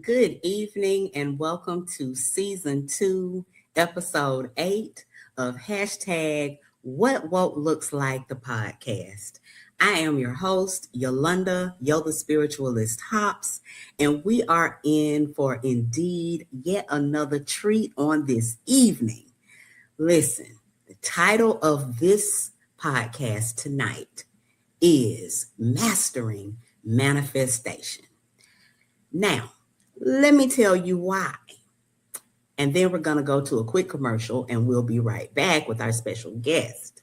Good evening and welcome to season 2, episode 8 of hashtag What Woke Looks Like the podcast. I am your host, Yolanda, Yoga Spiritualist Hops, and we are in for indeed yet another treat on this evening. Listen, the title of this podcast tonight is Mastering Manifestation. Now, let me tell you why. And then we're going to go to a quick commercial and we'll be right back with our special guest.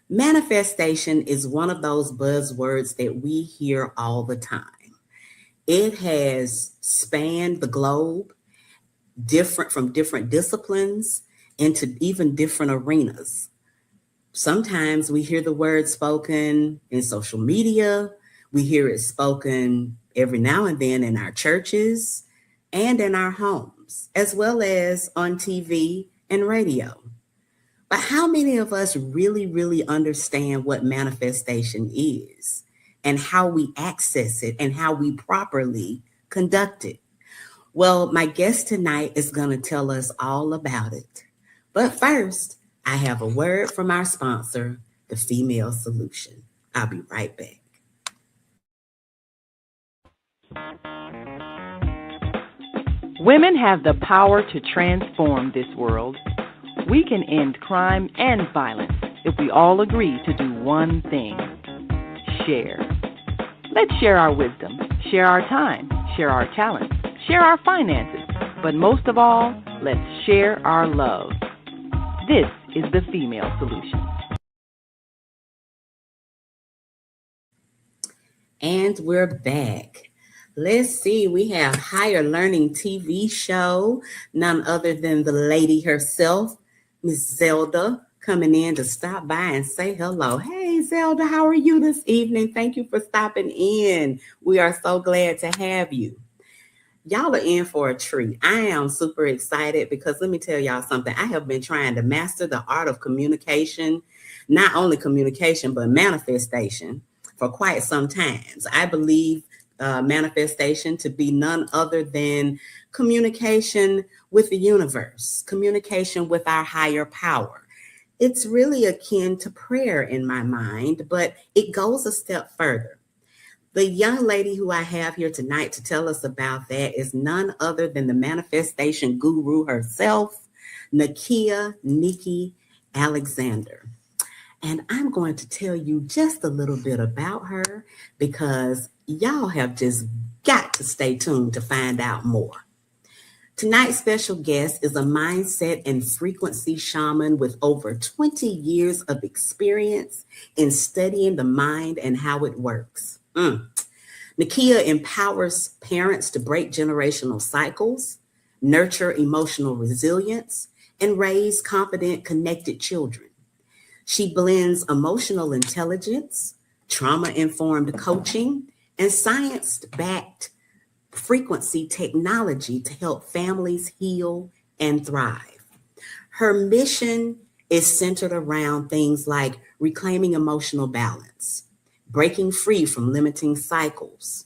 Manifestation is one of those buzzwords that we hear all the time. It has spanned the globe, from different disciplines into even different arenas. Sometimes we hear the word spoken in social media. We hear it spoken every now and then in our churches and in our homes, as well as on TV and radio. But how many of us really understand what manifestation is and how we access it and how we properly conduct it? Well, my guest tonight is going to tell us all about it. But first, I have a word from our sponsor, The Female Solution. I'll be right back. Women have the power to transform this world. We can end crime and violence if we all agree to do one thing: share. Let's share our wisdom, share our time, share our talents, share our finances, but most of all, let's share our love. This is the Female Solution. And we're back. Let's see, we have Higher Learning TV show, none other than the lady herself, Miss Zelda, coming in to stop by and say hello. Hey, Zelda, how are you this evening? Thank you for stopping in. We are so glad to have you. Y'all are in for a treat. I am super excited because let me tell y'all something. I have been trying to master the art of communication, not only communication, but manifestation for quite some time. I believe manifestation to be none other than communication with the universe, communication with our higher power. It's really akin to prayer in my mind, but it goes a step further. The young lady who I have here tonight to tell us about that is none other than the manifestation guru herself, Nikki Alexander. And I'm going to tell you just a little bit about her because y'all have just got to stay tuned to find out more. Tonight's special guest is a mindset and frequency shaman with over 20 years of experience in studying the mind and how it works. Nikki empowers parents to break generational cycles, nurture emotional resilience, and raise confident, connected children. She blends emotional intelligence, trauma-informed coaching, and science-backed frequency technology to help families heal and thrive. Her mission is centered around things like reclaiming emotional balance, breaking free from limiting cycles,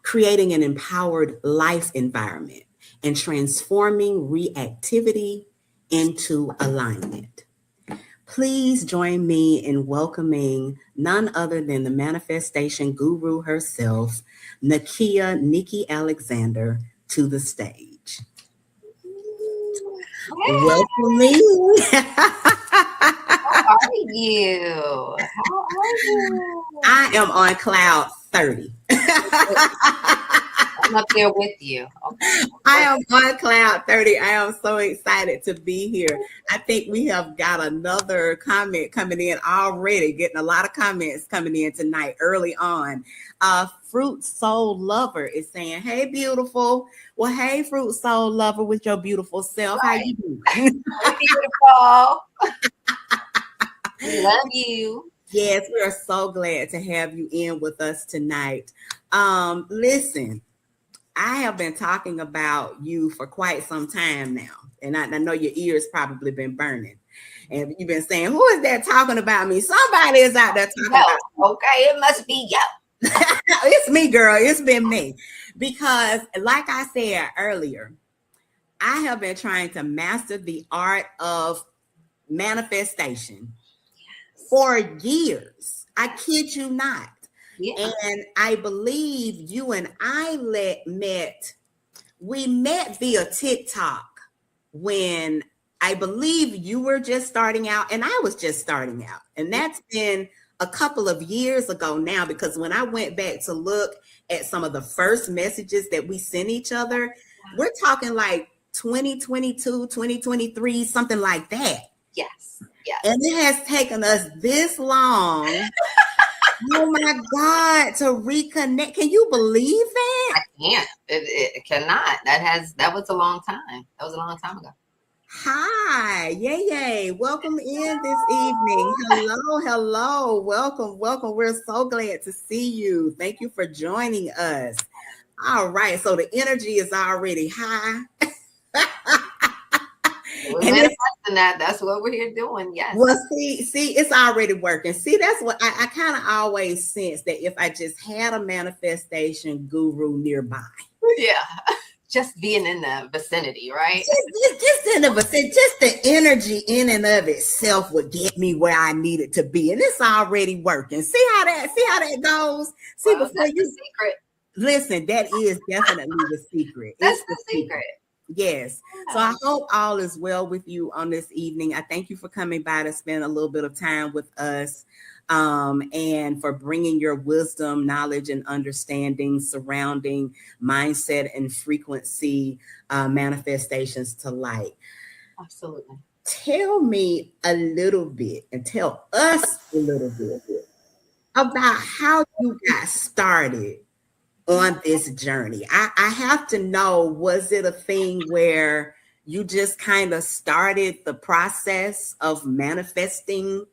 creating an empowered life environment, and transforming reactivity into alignment. Please join me in welcoming none other than the manifestation guru herself, Nikki Alexander, to the stage. Welcome me. How are you? I am on cloud 30. I'm up there with you. Okay. I am on cloud 30. I am so excited to be here. I think we have got another comment coming in already, getting a lot of comments coming in tonight early on. Fruit Soul Lover is saying, hey, beautiful. Well, hey, Fruit Soul Lover with your beautiful self. How you doing? Beautiful. We love you. Yes, we are so glad to have you in with us tonight. Listen, I have been talking about you for quite some time now, and I know your ears probably been burning. And you've been saying, who is that talking about me? Somebody is out there talking about me. Okay, it must be you. It's me, girl. It's been me. Because like I said earlier, I have been trying to master the art of manifestation for years. I kid you not. Yeah. And I believe you and I met via TikTok when I believe you were just starting out and I was just starting out. And that's been a couple of years ago now, because when I went back to look at some of the first messages that we sent each other, we're talking like 2022, 2023, something like that. Yes. Yes. And it has taken us this long. Oh my God, to reconnect. Can you believe that? I can't. It cannot. That was a long time. That was a long time ago. Hi, yay. Welcome in this evening. Hello. Welcome. We're so glad to see you. Thank you for joining us. All right. So the energy is already high. We're manifesting that. That's what we're here doing. Yes. Well, see, it's already working. See, that's what I kind of always sense, that if I just had a manifestation guru nearby. Yeah. Just being in the vicinity, right? Just in the vicinity, just the energy in and of itself would get me where I needed to be, and it's already working. See how that goes. See, well, before you secret. Listen, that is definitely the secret. That's the secret. Yes. Yeah. So I hope all is well with you on this evening. I thank you for coming by to spend a little bit of time with us. And for bringing your wisdom, knowledge, and understanding surrounding mindset and frequency manifestations to light. Absolutely. Tell me a little bit, and tell us a little bit about how you got started on this journey. I have to know, was it a thing where you just kind of started the process of manifesting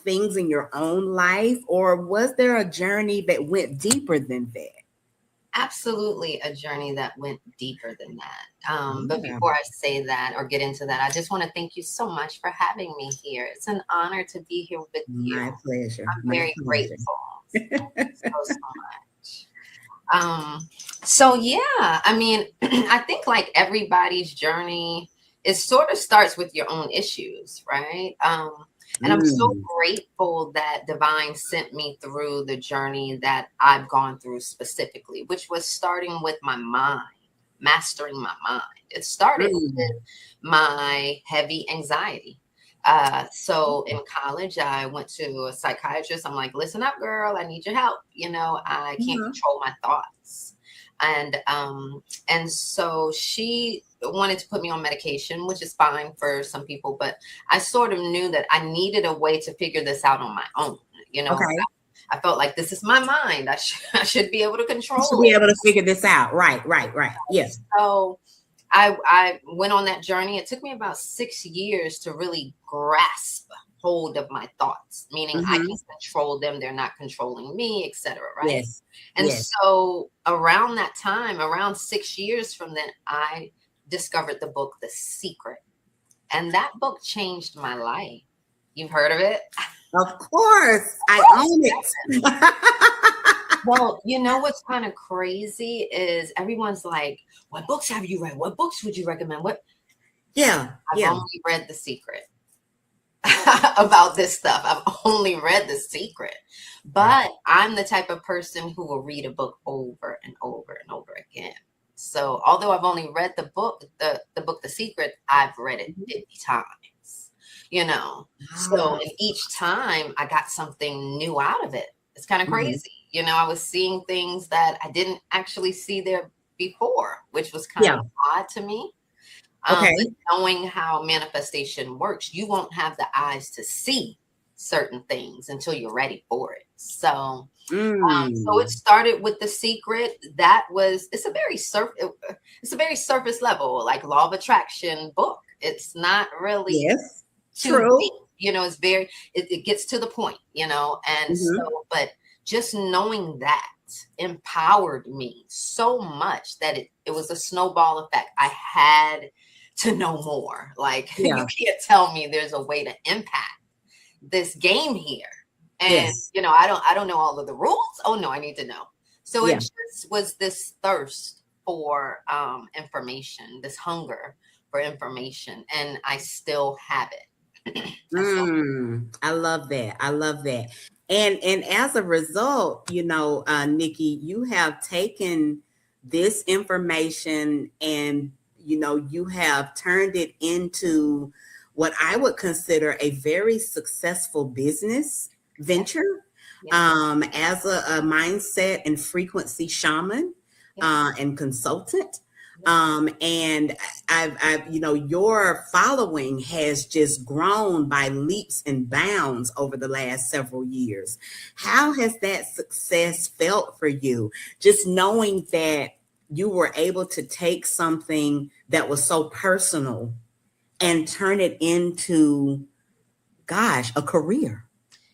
things in your own life, or was there a journey that went deeper than that? Absolutely a journey that went deeper than that. But before I say that or get into that, I just want to thank you so much for having me here. It's an honor to be here with you. My pleasure. I'm very grateful. so much. So yeah, I mean, I think like everybody's journey, it sort of starts with your own issues, right? And I'm so grateful that Divine sent me through the journey that I've gone through specifically, which was starting with my mind, mastering my mind. It started with my heavy anxiety. So in college, I went to a psychiatrist. I'm like, listen up, girl, I need your help. You know, I can't control my thoughts. And so she wanted to put me on medication, which is fine for some people, but I sort of knew that I needed a way to figure this out on my own. You know, I felt like this is my mind. I should be able to control it. Be able to figure this out. Right. Yes. So I went on that journey. It took me about 6 years to really grasp hold of my thoughts, meaning I can control them. They're not controlling me, etc. Right. Yes. And so around that time, around 6 years from then, I discovered the book, The Secret. And that book changed my life. You've heard of it? Of course. I own it. Well, you know what's kind of crazy is everyone's like, what books have you read? What books would you recommend? What? Yeah. I've only read The Secret. About this stuff. I've only read The Secret. But I'm the type of person who will read a book over and over and over again. So although I've only read the book, the book, The Secret, I've read it 50 times, you know. So in each time I got something new out of it. It's kind of crazy. You know, I was seeing things that I didn't actually see there before, which was kind of odd to me. But knowing how manifestation works, you won't have the eyes to see certain things until you're ready for it. So, so it started with The Secret. It's a very surface level, like law of attraction book. It's not really too deep, you know. It's very, it gets to the point, you know. And so, but just knowing that empowered me so much that it was a snowball effect. I had to know more. Like you can't tell me there's a way to impact this game here. And you know, I don't know all of the rules. Oh no, I need to know. So Yeah. it just was this thirst for information, this hunger for information, and I still have it. I love that. I love that. And as a result, Nikki, you have taken this information and you have turned it into what I would consider a very successful business venture, as a mindset and frequency shaman, and consultant. And your following has just grown by leaps and bounds over the last several years. How has that success felt for you? Just knowing that you were able to take something that was so personal and turn it into, gosh, a career.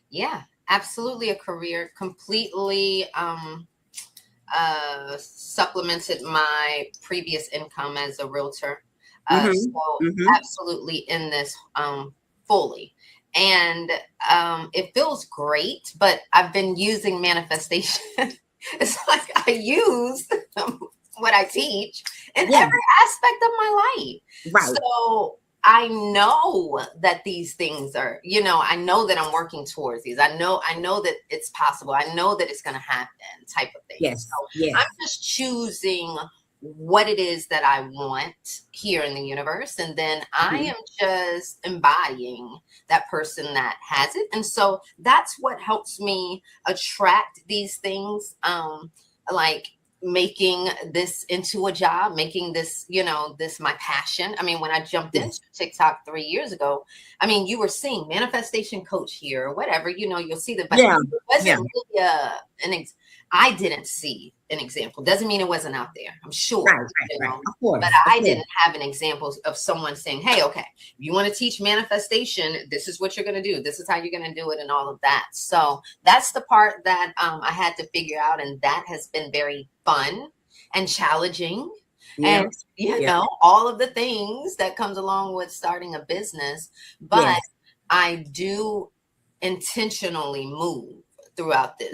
Yeah, absolutely a career. Completely supplemented my previous income as a realtor. So absolutely in this fully. And it feels great, but I've been using manifestation. It's like I use what I teach in every aspect of my life. Right. So I know that these things are, I know that I'm working towards these. I know that it's possible. I know that it's going to happen, type of thing. Yes. So Yes. I'm just choosing what it is that I want here in the universe. And then I am just embodying that person that has it. And so that's what helps me attract these things. Like making this into a job, making this, this my passion. I mean, when I jumped into TikTok 3 years ago, I mean, you were seeing manifestation coach here or whatever, you'll see that, but it wasn't really I didn't see an example. Doesn't mean it wasn't out there. I'm sure. Right. Of course. But I didn't have an example of someone saying, hey, okay, if you want to teach manifestation, this is what you're going to do. This is how you're going to do it and all of that. So that's the part that I had to figure out. And that has been very fun and challenging. And, all of the things that comes along with starting a business. But I do intentionally move throughout this.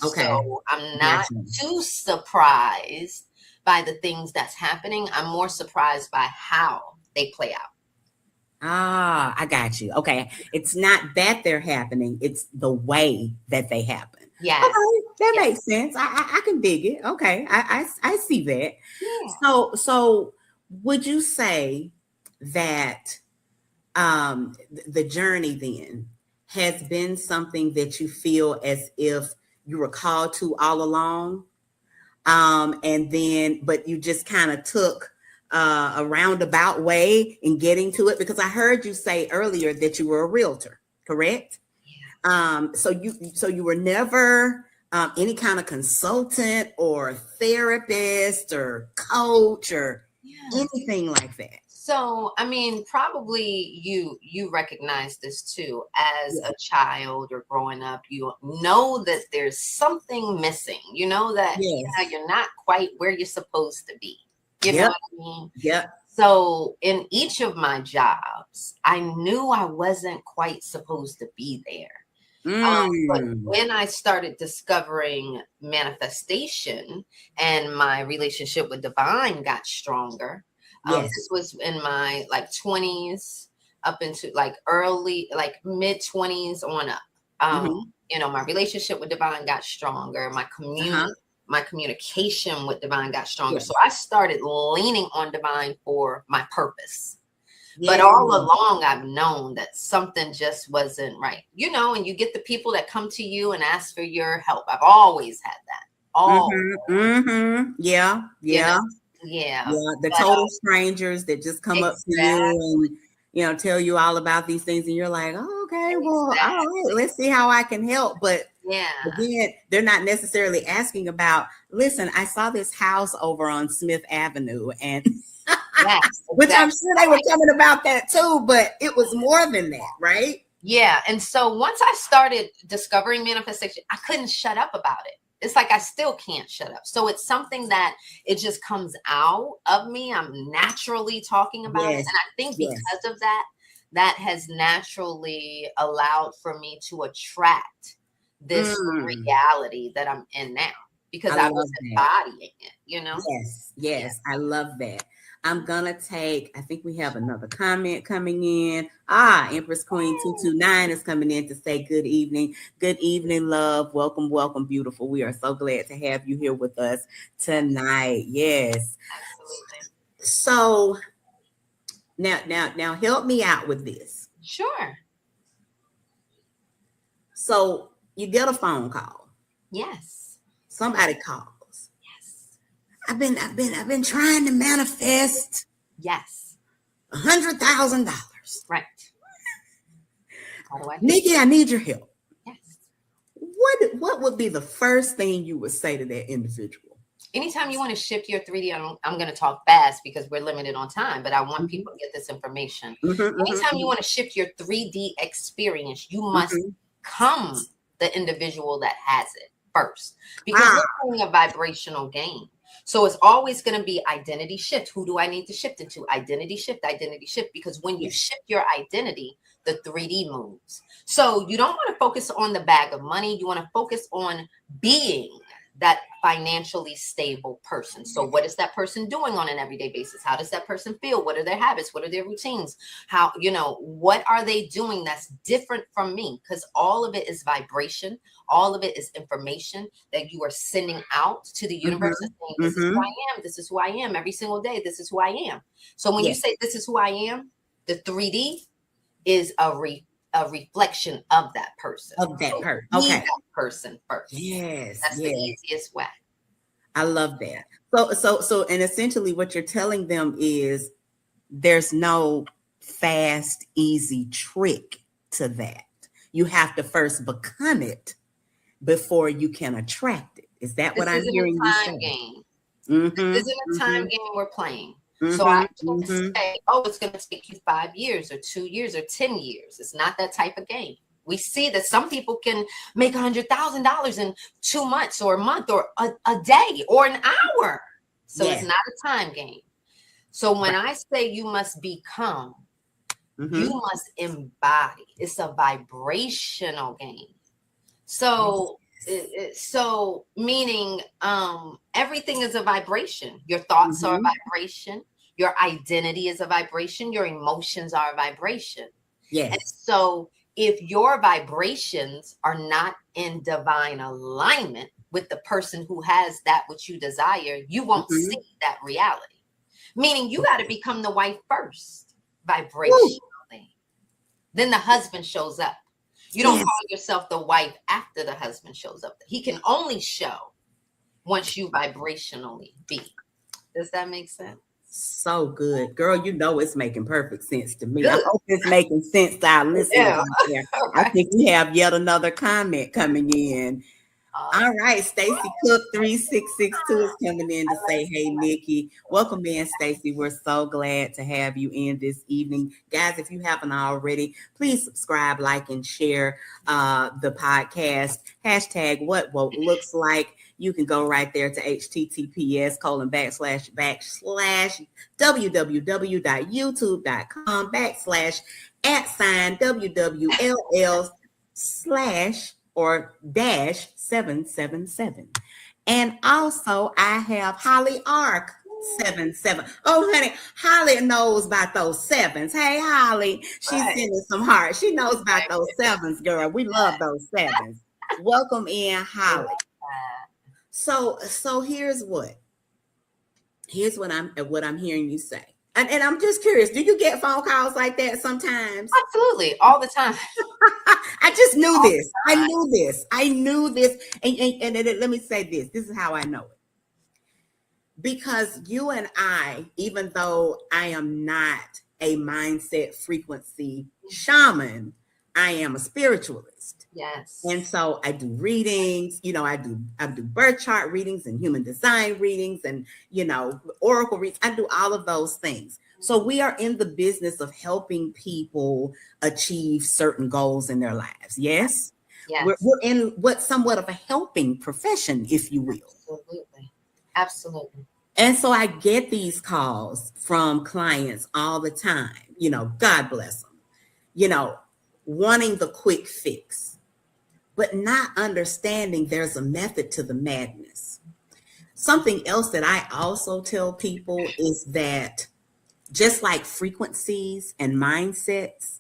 Okay. So I'm not too surprised by the things that's happening. I'm more surprised by how they play out. Ah, I got you. Okay. It's not that they're happening. It's the way that they happen. Yeah. Okay, that makes sense. I can dig it. Okay. I see that. Yeah. So would you say that the journey then has been something that you feel as if you were called to all along, and then but you just kind of took a roundabout way in getting to it? Because I heard you say earlier that you were a realtor, correct? So you were never any kind of consultant or therapist or coach or anything like that? So, I mean, probably you recognize this too as a child or growing up. You know that there's something missing. You know that you're not quite where you're supposed to be. You know what I mean? Yeah. So in each of my jobs, I knew I wasn't quite supposed to be there. But when I started discovering manifestation and my relationship with divine got stronger, this was in my 20s up into early, mid 20s on up. My relationship with divine got stronger. My communication with divine got stronger. So I started leaning on divine for my purpose. But all along, I've known that something just wasn't right, and you get the people that come to you and ask for your help. I've always had that. Yeah. The total strangers that just come up to you and, tell you all about these things. And you're like, oh, okay, well, all right, let's see how I can help. But again, they're not necessarily asking about, listen, I saw this house over on Smith Avenue and which I'm sure they were coming about that too, but it was more than that, right? Yeah. And so once I started discovering manifestation, I couldn't shut up about it. It's like I still can't shut up. So it's something that it just comes out of me. I'm naturally talking about it. And I think because of that, that has naturally allowed for me to attract this reality that I'm in now. because I was embodying it, Yes, I love that. I'm gonna take, I think we have another comment coming in. Empress Queen 229 is coming in to say good evening. Good evening, love. Welcome, welcome, beautiful. We are so glad to have you here with us tonight. Yes. Absolutely. So now help me out with this. Sure. So you get a phone call. Yes. Somebody calls. Yes. I've been trying to manifest. Yes. $100,000. Right. How do I do Nikki, I need your help. Yes. What would be the first thing you would say to that individual? Anytime you want to shift your 3D, I'm going to talk fast because we're limited on time, but I want people to get this information. Anytime you want to shift your 3D experience, you must become the individual that has it first, because we're playing a vibrational game. So it's always going to be identity shift. Who do I need to shift into? Identity shift, because when you shift your identity, the 3D moves. So you don't want to focus on the bag of money. You want to focus on being that financially stable person. So what is that person doing on an everyday basis? How does that person feel? What are their habits? What are their routines? How, what are they doing that's different from me? Because all of it is vibration. All of it is information that you are sending out to the universe and saying, this is who I am. This is who I am every single day. This is who I am. So when you say, this is who I am, the 3D is a reflection of that person. Okay. That person first. Yes. That's the easiest way. I love that. So, and essentially what you're telling them is there's no fast, easy trick to that. You have to first become it before you can attract it. Is that what I'm hearing you say? This isn't a time game we're playing. So I can't say, it's going to take you 5 years or 2 years or 10 years. It's not that type of game. We see that some people can make $100,000 in 2 months or a month or a day or an hour. So it's not a time game. So when I say you must become, you must embody. It's a vibrational game. So meaning everything is a vibration. Your thoughts are a vibration. Your identity is a vibration. Your emotions are a vibration. Yes. And so if your vibrations are not in divine alignment with the person who has that which you desire, you won't see that reality. Meaning you got to become the wife first, vibrationally. Then the husband shows up. You don't call yourself the wife after the husband shows up. He can only show once you vibrationally be. Does that make sense? So good. Girl, it's making perfect sense to me. I hope it's making sense to our listeners out there. I think we have yet another comment coming in. All right, Stacy Cook 3662 is coming in to say, hey, Nikki. Welcome in, Stacy. We're so glad to have you in this evening. Guys, if you haven't already, please subscribe, like, and share the podcast. Hashtag what woke looks like. You can go right there to https:/www.youtube.com/@www/or-777. And also I have Holly Ark 77. Oh, honey, Holly knows about those sevens. Hey, Holly, she's sending some hearts. She knows about those sevens, girl. We love those sevens. Welcome in, Holly. So here's what I'm hearing you say. And I'm just curious, do you get phone calls like that sometimes? Absolutely, all the time. I just knew this. I knew this. And let me say this. This is how I know it. Because you and I, even though I am not a mindset frequency shaman, I am a spiritualist. Yes. And so I do readings, I do birth chart readings and human design readings and, oracle readings. I do all of those things. So we are in the business of helping people achieve certain goals in their lives. Yes. We're in what's somewhat of a helping profession, if you will. Absolutely. And so I get these calls from clients all the time, God bless them, wanting the quick fix, but not understanding there's a method to the madness. Something else that I also tell people is that just like frequencies and mindsets,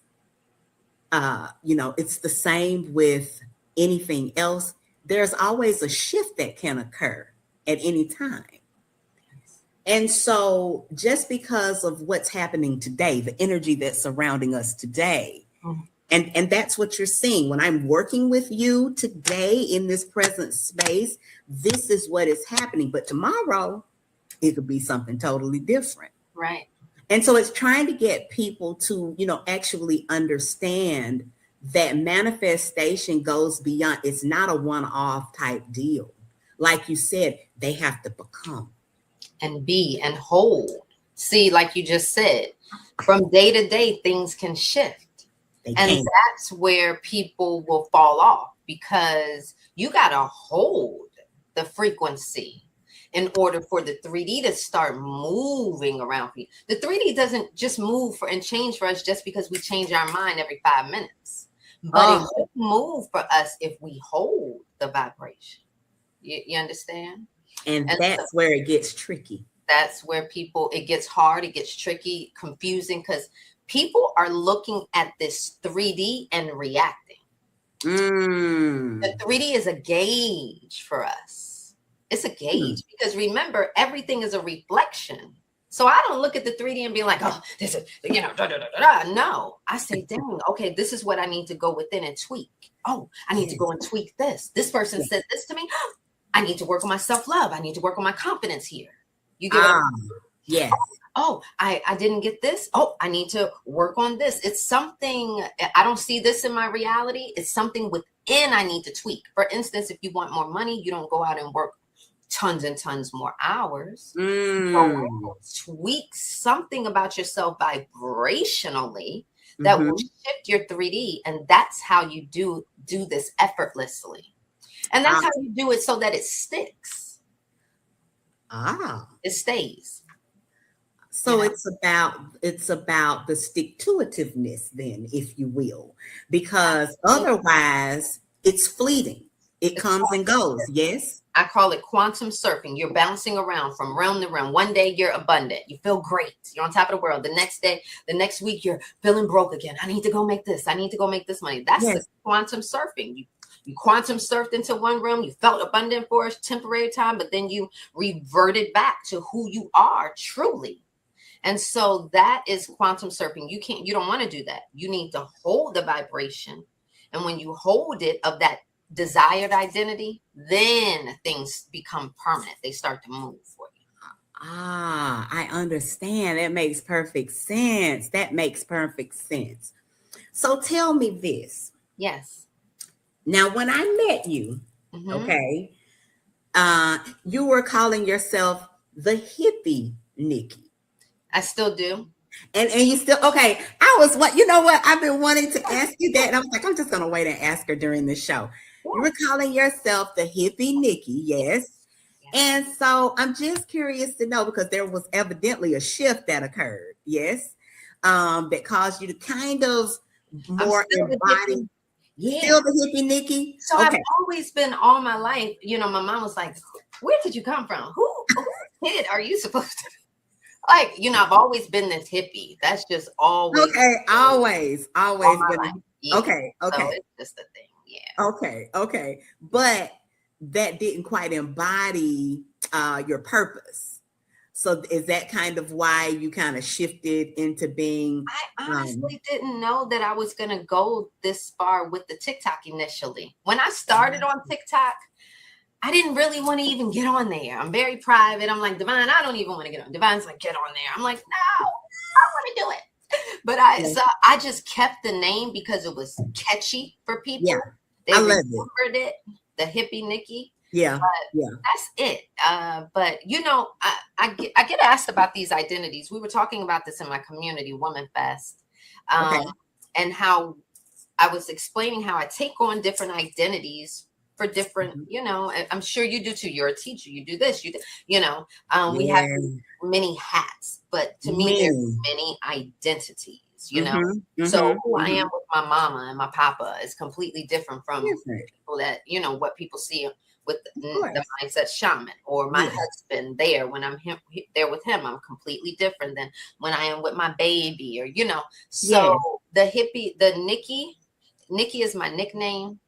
it's the same with anything else. There's always a shift that can occur at any time. And so just because of what's happening today, the energy that's surrounding us today, and that's what you're seeing when I'm working with you today in this present space, this is what is happening. But tomorrow, it could be something totally different. Right. And so it's trying to get people to, actually understand that manifestation goes beyond, it's not a one-off type deal. Like you said, they have to become. And be and hold. See, like you just said, from day to day, things can shift. And that's where people will fall off, because you got to hold the frequency in order for the 3D to start moving around for you. The 3D doesn't just move and change for us just because we change our mind every 5 minutes. But it will move for us if we hold the vibration. You understand? And that's where it gets tricky. That's where it gets hard, it gets tricky, confusing, because people are looking at this 3D and reacting. The 3D is a gauge for us. It's a gauge because remember, everything is a reflection. So I don't look at the 3D and be like, oh, this is, No, I say, dang, okay, this is what I need to go within and tweak. Oh, I need to go and tweak this. This person said this to me. I need to work on my self-love. I need to work on my confidence here. You get what yes. Oh, I didn't get this. Oh, I need to work on this. It's something, I don't see this in my reality. It's something within I need to tweak. For instance, if you want more money, you don't go out and work tons and tons more hours. So tweak something about yourself vibrationally that will shift your 3D. And that's how you do this effortlessly. And that's how you do it so that it sticks. It stays. So it's about the stick-to-itiveness then, if you will, because otherwise it's fleeting. It comes and goes. Yes. I call it quantum surfing. You're bouncing around from realm to realm. One day you're abundant. You feel great. You're on top of the world. The next week you're feeling broke again. I need to go make this. I need to go make this money. That's the quantum surfing. You quantum surfed into one room. You felt abundant for a temporary time, but then you reverted back to who you are truly. And so that is quantum surfing. You don't want to do that. You need to hold the vibration. And when you hold it of that desired identity, then things become permanent. They start to move for you. I understand. That makes perfect sense. So tell me this. Yes. Now, when I met you, okay, you were calling yourself the hippie Nikki. I still do. And you still, okay. I've been wanting to ask you that. And I was like, I'm just going to wait and ask her during the show. You were calling yourself the hippie Nikki. Yes. And so I'm just curious to know, because there was evidently a shift that occurred. Yes. That caused you to kind of more embody. Still the hippie Nikki. So I've always been all my life, my mom was like, where did you come from? Who kid are you supposed to be? Like, I've always been this hippie. That's just always. Okay, always been. Yeah. Okay. So it's just a thing. Yeah. Okay. But that didn't quite embody your purpose. So is that kind of why you kind of shifted into being? I honestly didn't know that I was going to go this far with the TikTok initially. When I started on TikTok, I didn't really want to even get on there. I'm very private. I'm like, Divine, I don't even want to get on. Divine's like, get on there. I'm like, no, I want to do it. But I just kept the name because it was catchy for people. Yeah, they remembered it, the hippie Nikki. Yeah, that's it. But I get asked about these identities. We were talking about this in my community, Woman Fest, and how I was explaining how I take on different identities for different, I'm sure you do too. You're a teacher. You do this. We have many hats, but to me, there's many identities. experience, you know. Mm-hmm, So mm-hmm, who I am mm-hmm. with my mama and my papa is completely different from Different, people that, you know, what people see with of the course. mindset shaman, or my Yeah, husband there when there with him. I'm completely different than when I am with my baby, or, you know. yeah, So the hippie, the Nikki is my nickname.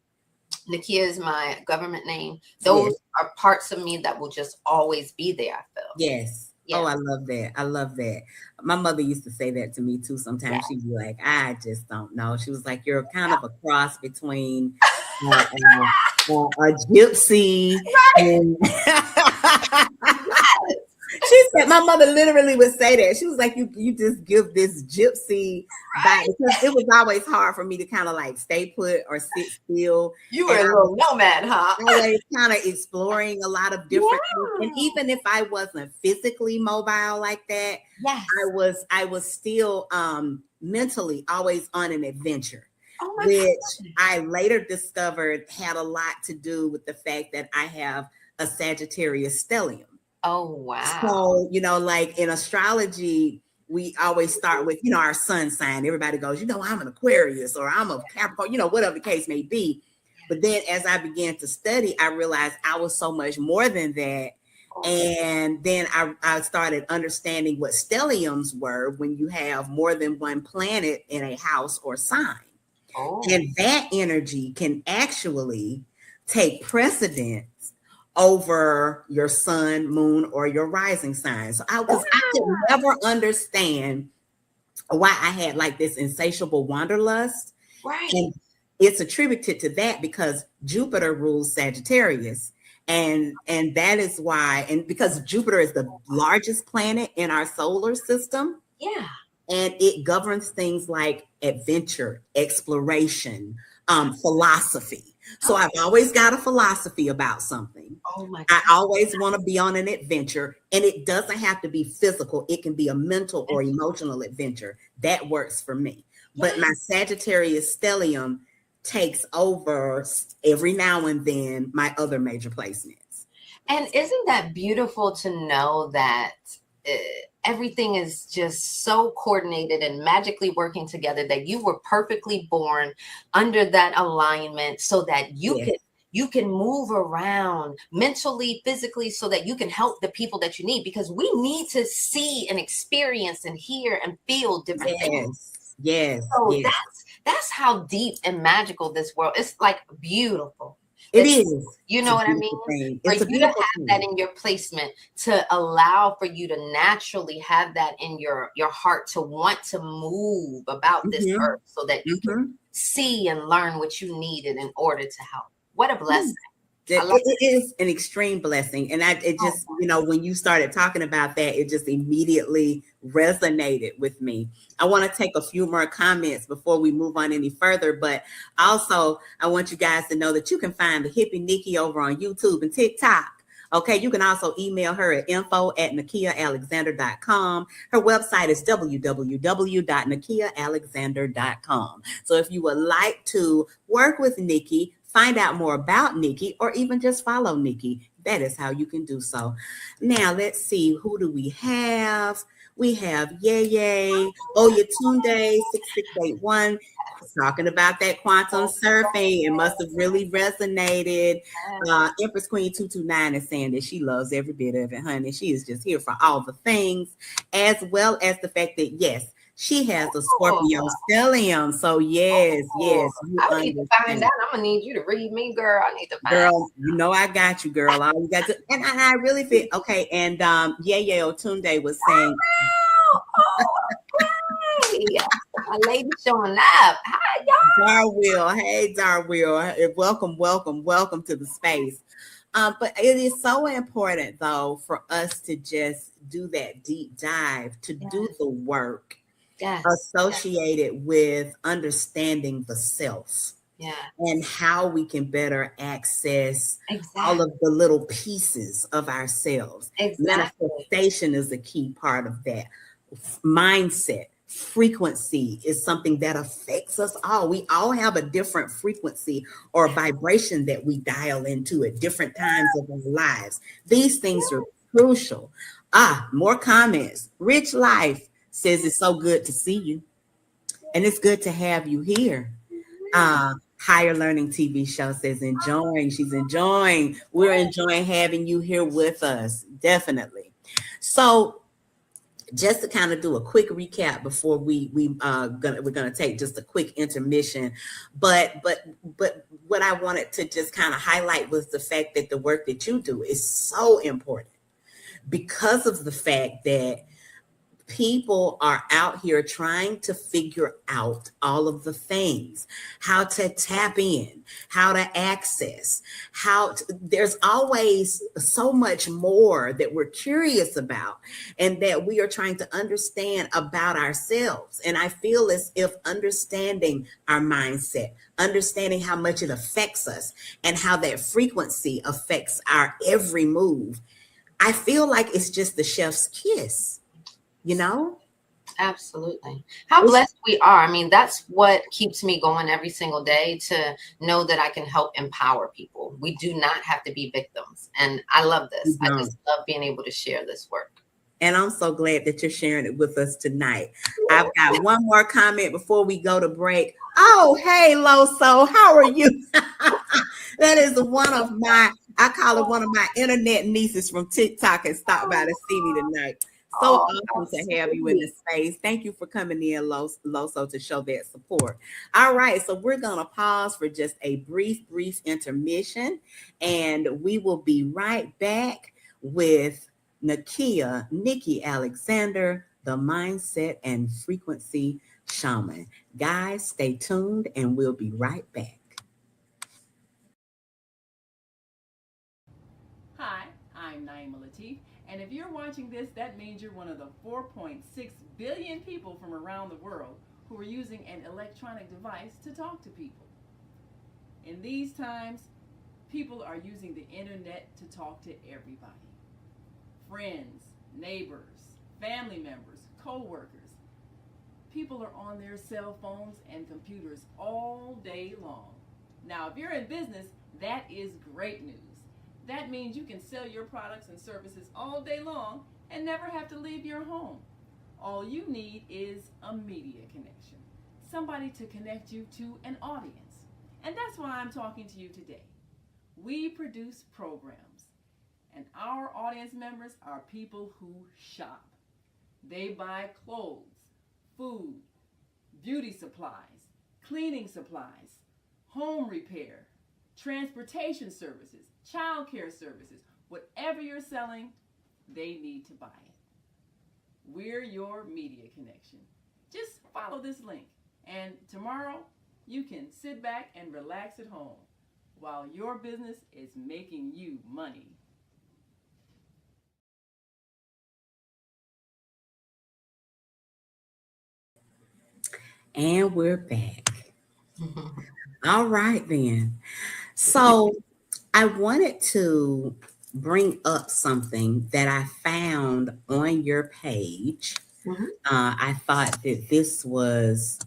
Nikki is my government name. yes. Those are parts of me that will just always be there, I feel. Yes. Oh, Yeah. I love that. I love that. My mother used to say that to me too. Yeah. Sometimes she'd be like, I just don't know. She was like, you're kind of a cross between a gypsy and she said, my mother literally would say that. She was like, you just give this gypsy vibe, because it was always hard for me to kind of like stay put or sit still. You were And a little nomad, huh? always kind of exploring a lot of different things. And Yeah. even if I wasn't physically mobile like that, Yes. I was still mentally always on an adventure, Oh my which God. I later discovered had a lot to do with the fact that I have a Sagittarius stellium. Oh, wow. So, you know, like in astrology, we always start with, you know, our sun sign. Everybody goes, you know, I'm an Aquarius or I'm a Capricorn, you know, whatever the case may be. But then as I began to study, I realized I was so much more than that. And then I started understanding what stelliums were when you have more than one planet in a house or sign. Oh. And that energy can actually take precedence over your sun, moon, or your rising sign. So I could never understand why I had like this insatiable wanderlust. Right. And it's attributed to that because Jupiter rules Sagittarius. And that is why, and because Jupiter is the largest planet in our solar system. Yeah. And it governs things like adventure, exploration, philosophy. So I've always got a philosophy about something. Oh my God. I always want to be on an adventure, and it doesn't have to be physical. It can be a mental or emotional adventure. That works for me. But my Sagittarius stellium takes over every now and then my other major placements. And isn't that beautiful to know that everything is just so coordinated and magically working together, that you were perfectly born under that alignment so that you can move around mentally, physically, so that you can help the people that you need, because we need to see and experience and hear and feel different things. Yes. So that's how deep and magical this world is. It's like beautiful. It is. You know what I mean? It's for you to have that in your placement, to allow for you to naturally have that in your heart, to want to move about this earth so that you can see and learn what you needed in order to help. What a blessing. It is an extreme blessing. And it just, you know, when you started talking about that, it just immediately resonated with me. I want to take a few more comments before we move on any further. But also, I want you guys to know that you can find the hippie Nikki over on YouTube and TikTok. Okay, you can also email her at info@NikkiAlexander.com. Her website is www.NikkiAlexander.com. So if you would like to work with Nikki, find out more about Nikki, or even just follow Nikki, that is how you can do so. Now, let's see. Who do we have? We have Yay. Oyatunde 6681 talking about that quantum surfing. It must have really resonated. Empress Queen 229 is saying that she loves every bit of it, honey. She is just here for all the things, as well as the fact that, yes, she has a Scorpio stellium. So yes. I need to find out. I'm gonna need you to read me, girl. I need to find out. You know I got you, girl. All you got to, and I really feel okay. And Yeye Otunde was saying, my lady showing up. Hi, y'all. Darwell. Welcome to the space. But it is so important, though, for us to just do that deep dive, to do the work associated with understanding the self. And how we can better access all of the little pieces of ourselves. Manifestation is a key part of that. Mindset, frequency is something that affects us all. We all have a different frequency or vibration that we dial into at different times of our lives. These things are crucial. More comments. Rich Life says it's so good to see you. And it's good to have you here. Higher Learning TV show says enjoying. She's enjoying. We're enjoying having you here with us. Definitely. So just to kind of do a quick recap before we're gonna take just a quick intermission, but what I wanted to just kind of highlight was the fact that the work that you do is so important because of the fact that people are out here trying to figure out all of the things, how to tap in, how to access, there's always so much more that we're curious about and that we are trying to understand about ourselves. And I feel as if understanding our mindset, understanding how much it affects us and how that frequency affects our every move, I feel like it's just the chef's kiss. Absolutely. How blessed we are. I mean, that's what keeps me going every single day, to know that I can help empower people. We do not have to be victims. And I love this. I just love being able to share this work. And I'm so glad that you're sharing it with us tonight. I've got one more comment before we go to break. Oh, hey, Loso, how are you? That is I call it one of my internet nieces from TikTok and stopped by to see me tonight. So awesome to have you in the space. Thank you for coming in, Loso, to show that support. All right, so we're going to pause for just a brief intermission, and we will be right back with Nikki Alexander, the Mindset and Frequency Shaman. Guys, stay tuned, and we'll be right back. Hi, I'm Naima Latif. And if you're watching this, that means you're one of the 4.6 billion people from around the world who are using an electronic device to talk to people. In these times, people are using the internet to talk to everybody. Friends, neighbors, family members, co-workers. People are on their cell phones and computers all day long. Now, if you're in business, that is great news. That means you can sell your products and services all day long and never have to leave your home. All you need is a media connection, somebody to connect you to an audience. And that's why I'm talking to you today. We produce programs, and our audience members are people who shop. They buy clothes, food, beauty supplies, cleaning supplies, home repair, transportation services, child care services. Whatever you're selling, they need to buy it. We're your media connection. Just follow this link, and tomorrow you can sit back and relax at home while your business is making you money. And we're back. All right, then. So I wanted to bring up something that I found on your page. I thought that this was,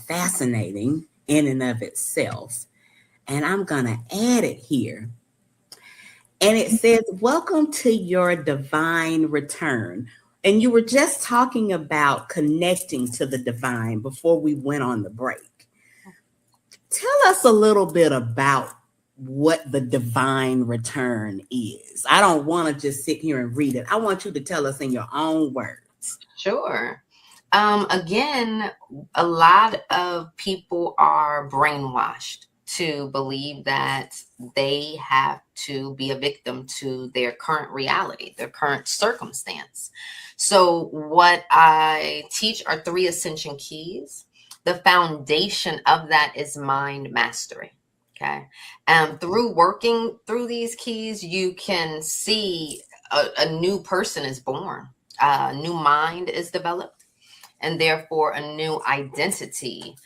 fascinating in and of itself. And I'm going to add it here. And it says, welcome to your divine return. And you were just talking about connecting to the divine before we went on the break. Tell us a little bit about what the divine return is. I don't want to just sit here and read it. I want you to tell us in your own words. Sure. Again, a lot of people are brainwashed to believe that they have to be a victim to their current reality, their current circumstance. So what I teach are 3 ascension keys. The foundation of that is mind mastery. Okay. Through working through these keys, you can see a new person is born, a new mind is developed, and therefore a new identity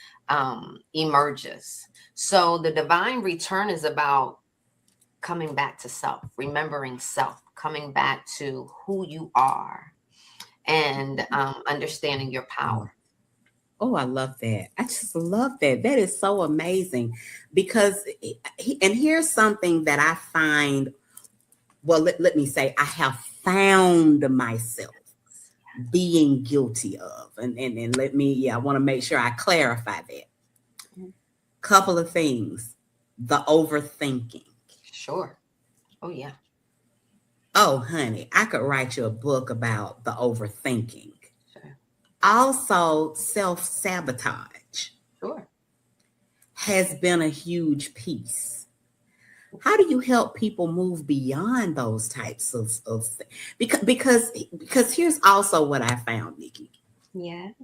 emerges. So the divine return is about coming back to self, remembering self, coming back to who you are, and understanding your power. Oh, I love that. I just love that. That is so amazing because, and here's something that I find, well, let me say, I have found myself being guilty of. And let me, I want to make sure I clarify that. Couple of things. The overthinking. Sure. Oh, yeah. Oh, honey, I could write you a book about the overthinking. Sure. Also, self-sabotage Sure. has been a huge piece. How do you help people move beyond those types of because here's also what I found, Nikki. Yes.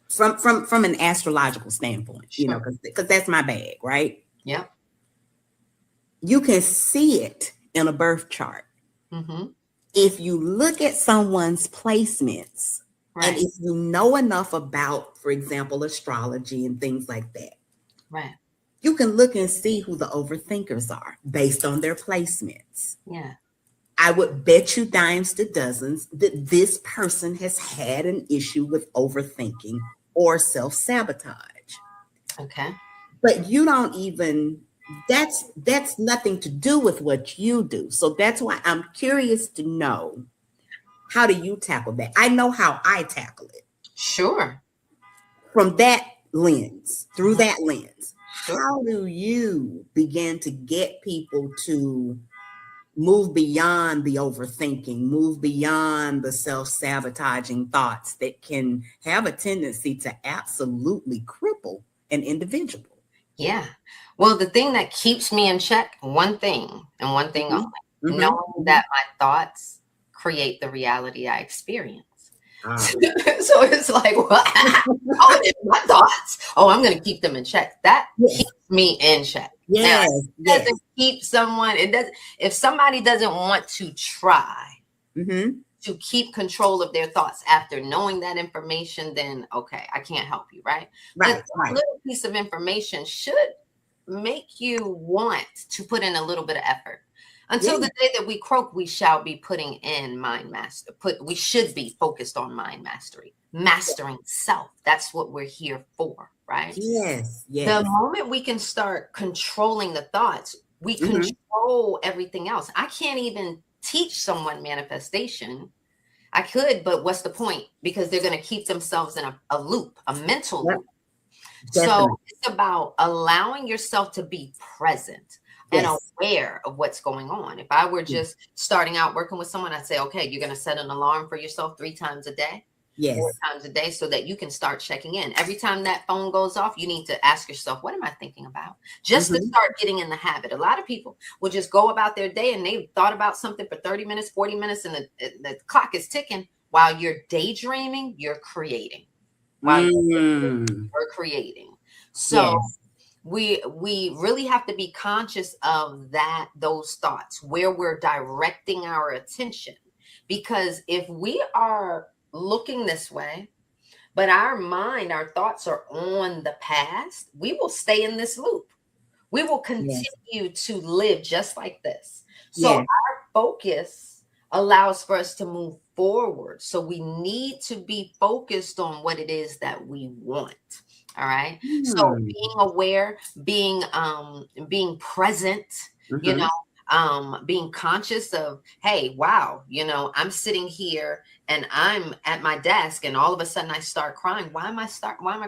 From an astrological standpoint, Sure. because that's my bag, right? Yep. You can see it in a birth chart. Mm-hmm. If you look at someone's placements, Right. and if you know enough about, for example, astrology and things like that, Right. you can look and see who the overthinkers are based on their placements. Yeah. I would bet you dimes to dozens that this person has had an issue with overthinking or self-sabotage. Okay. But you don't even, that's nothing to do with what you do. So that's why I'm curious to know, how do you tackle that? I know how I tackle it. Sure. From that lens, through Mhm. that lens, Sure. how do you begin to get people to move beyond the overthinking, move beyond the self-sabotaging thoughts that can have a tendency to absolutely cripple an individual? Yeah. Well, the thing that keeps me in check, one thing and one thing Mhm. only, Mhm. knowing that my thoughts create the reality I experience. Ah. So it's like, what? Oh, it's my thoughts. Oh, I'm going to keep them in check. That Yes. keeps me in check. Now, Yes. it Yes. doesn't keep someone, it doesn't, if somebody doesn't want to try Mhm. to keep control of their thoughts after knowing that information, then okay, I can't help you, right? But Right. that Right. little piece of information should make you want to put in a little bit of effort. Until Yeah. the day that we croak, we shall be putting in mind master. We should be focused on mind mastery, mastering self. That's what we're here for, right? Yes. The Yes. moment we can start controlling the thoughts, we Mhm. control everything else. I can't even teach someone manifestation. I could, but what's the point? Because they're going to keep themselves in a loop, a mental Yep. loop. Definitely. So it's about allowing yourself to be present and Yes. aware of what's going on. If I were just starting out working with someone, I'd say, okay, you're going to set an alarm for yourself 3 times a day. Yes. 4 times a day so that you can start checking in. Every time that phone goes off, you need to ask yourself, what am I thinking about? Just to Mhm. start getting in the habit. A lot of people will just go about their day and they've thought about something for 30 minutes, 40 minutes, and the clock is ticking. While you're daydreaming, you're creating. While you're creating. So Yes. we really have to be conscious of those thoughts, where we're directing our attention. Because if we are looking this way, but our mind, our thoughts are on the past, we will stay in this loop. We will Yes. continue to live just like this. So Yes. our focus allows for us to move forward. So we need to be focused on what it is that we want. All right. So Hmm. being aware, being present, you know, being conscious of, hey, wow, I'm sitting here and I'm at my desk and all of a sudden I start crying. Why am I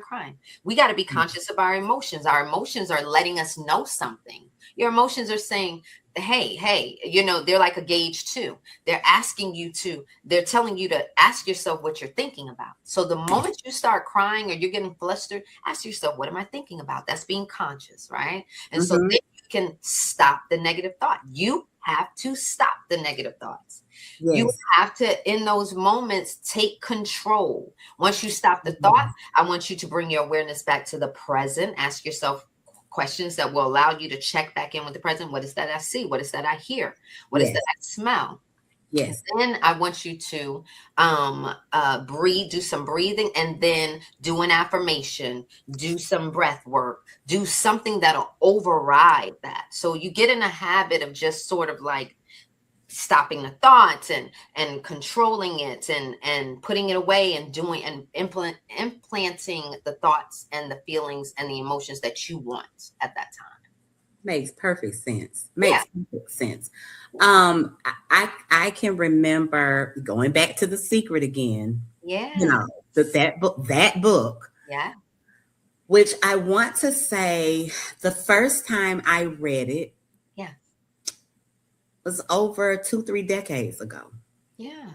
crying? We got to be conscious of our emotions. Our emotions are letting us know something. Your emotions are saying, hey, they're like a gauge too. They're telling you to ask yourself what you're thinking about. So the moment you start crying or you're getting flustered, ask yourself, what am I thinking about? That's being conscious, right? And so then you can stop the negative thought. You have to stop the negative thoughts. You Yes. have to, in those moments, take control. Once you stop the thought, I want you to bring your awareness back to the present. Ask yourself questions that will allow you to check back in with the present. What is that I see? What is that I hear? What is Yes. that I smell? Yes. Then I want you to breathe, do some breathing, and then do an affirmation, do some breath work, do something that'll override that. So you get in a habit of just sort of like stopping the thoughts and controlling it and putting it away and doing and implanting the thoughts and the feelings and the emotions that you want at that time. Makes perfect sense. Yeah. Makes perfect sense. I can remember going back to The Secret again. You Yeah. know, that book, Yeah. which I want to say the first time I read it Yeah. was over 2, 3 decades ago. Yeah.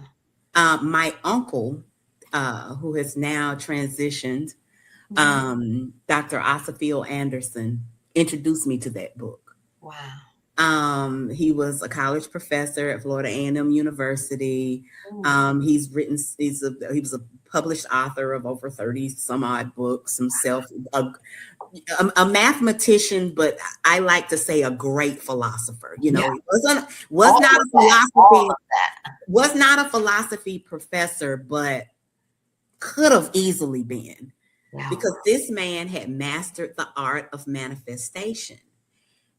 My uncle, who has now transitioned, Mhm. Dr. Osafil Anderson, introduced me to that book. Wow. He was a college professor at Florida A&M University. Ooh. He was a published author of over 30 some odd books himself, a mathematician, but I like to say a great philosopher. You Yeah. know, he was All not of a that. All philosophy of that. was not a philosophy professor, but could have easily been, Yeah. because this man had mastered the art of manifestation.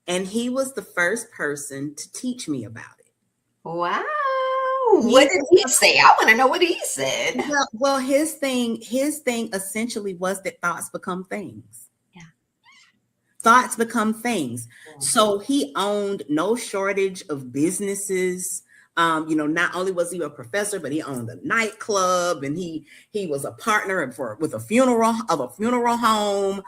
And he was the first person to teach me about it. Wow. He What did he say? I want to know what he said. well, his thing essentially was that thoughts become things. Yeah. Thoughts become things. Yeah. So he owned no shortage of businesses. Not only was he a professor, but he owned a nightclub, and he was a partner with a funeral home.